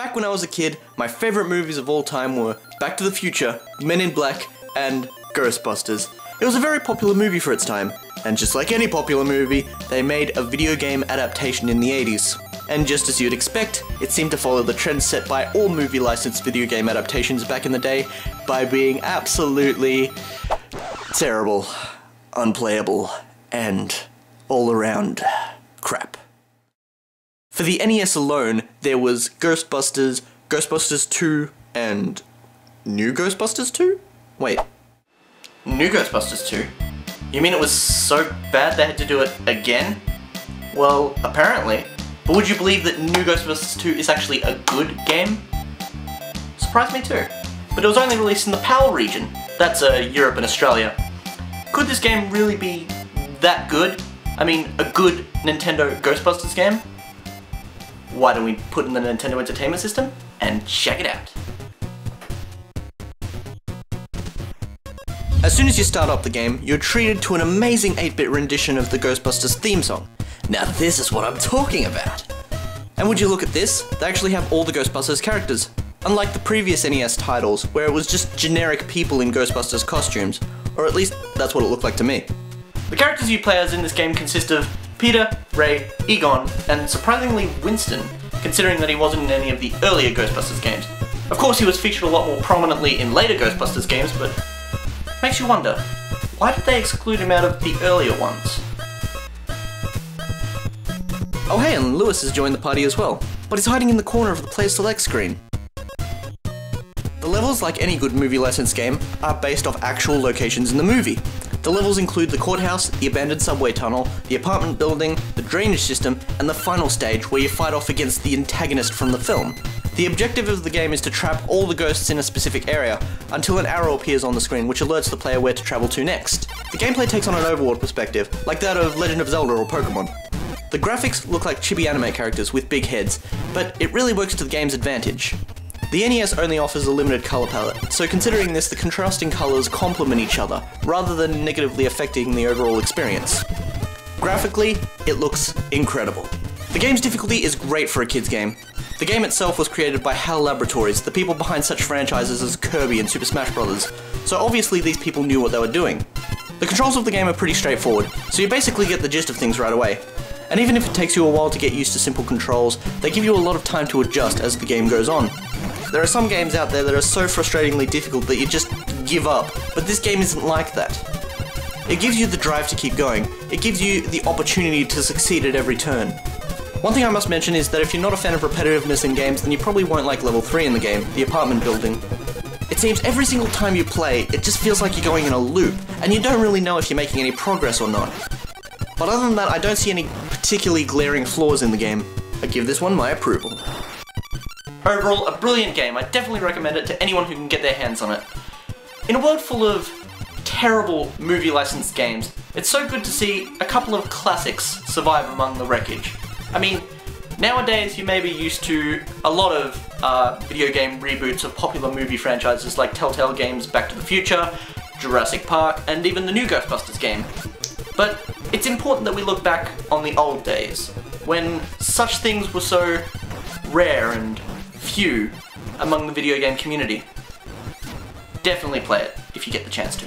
Back when I was a kid, my favourite movies of all time were Back to the Future, Men in Black, and Ghostbusters. It was a very popular movie for its time, and just like any popular movie, they made a video game adaptation in the 80s. And just as you'd expect, it seemed to follow the trend set by all movie-licensed video game adaptations back in the day by being absolutely terrible, unplayable, and all around crap. For the NES alone, there was Ghostbusters, Ghostbusters 2, and New Ghostbusters 2? Wait. New Ghostbusters 2? You mean it was so bad they had to do it again? Well, apparently. But would you believe that New Ghostbusters 2 is actually a good game? Surprised me too. But it was only released in the PAL region. That's Europe and Australia. Could this game really be that good? I mean, a good Nintendo Ghostbusters game? Why don't we put in the Nintendo Entertainment System and check it out? As soon as you start up the game, you're treated to an amazing 8-bit rendition of the Ghostbusters theme song. Now this is what I'm talking about! And would you look at this, they actually have all the Ghostbusters characters. Unlike the previous NES titles, where it was just generic people in Ghostbusters costumes. Or at least, that's what it looked like to me. The characters you play as in this game consist of Peter, Ray, Egon, and surprisingly Winston, considering that he wasn't in any of the earlier Ghostbusters games. Of course he was featured a lot more prominently in later Ghostbusters games, but makes you wonder, why did they exclude him out of the earlier ones? Oh hey, and Lewis has joined the party as well, but he's hiding in the corner of the Play Select screen. The levels, like any good movie license game, are based off actual locations in the movie. The levels include the courthouse, the abandoned subway tunnel, the apartment building, the drainage system, and the final stage where you fight off against the antagonist from the film. The objective of the game is to trap all the ghosts in a specific area until an arrow appears on the screen which alerts the player where to travel to next. The gameplay takes on an overworld perspective, like that of Legend of Zelda or Pokemon. The graphics look like chibi anime characters with big heads, but it really works to the game's advantage. The NES only offers a limited colour palette, so considering this, the contrasting colours complement each other, rather than negatively affecting the overall experience. Graphically, it looks incredible. The game's difficulty is great for a kid's game. The game itself was created by HAL Laboratories, the people behind such franchises as Kirby and Super Smash Bros., so obviously these people knew what they were doing. The controls of the game are pretty straightforward, so you basically get the gist of things right away. And even if it takes you a while to get used to simple controls, they give you a lot of time to adjust as the game goes on. There are some games out there that are so frustratingly difficult that you just give up, but this game isn't like that. It gives you the drive to keep going. It gives you the opportunity to succeed at every turn. One thing I must mention is that if you're not a fan of repetitiveness in games, then you probably won't like level 3 in the game, the apartment building. It seems every single time you play, it just feels like you're going in a loop, and you don't really know if you're making any progress or not. But other than that, I don't see any particularly glaring flaws in the game. I give this one my approval. Overall, a brilliant game. I definitely recommend it to anyone who can get their hands on it. In a world full of terrible movie licensed games, it's so good to see a couple of classics survive among the wreckage. I mean, nowadays you may be used to a lot of video game reboots of popular movie franchises like Telltale Games' Back to the Future, Jurassic Park, and even the new Ghostbusters game. But it's important that we look back on the old days, when such things were so rare and few among the video game community. Definitely play it if you get the chance to.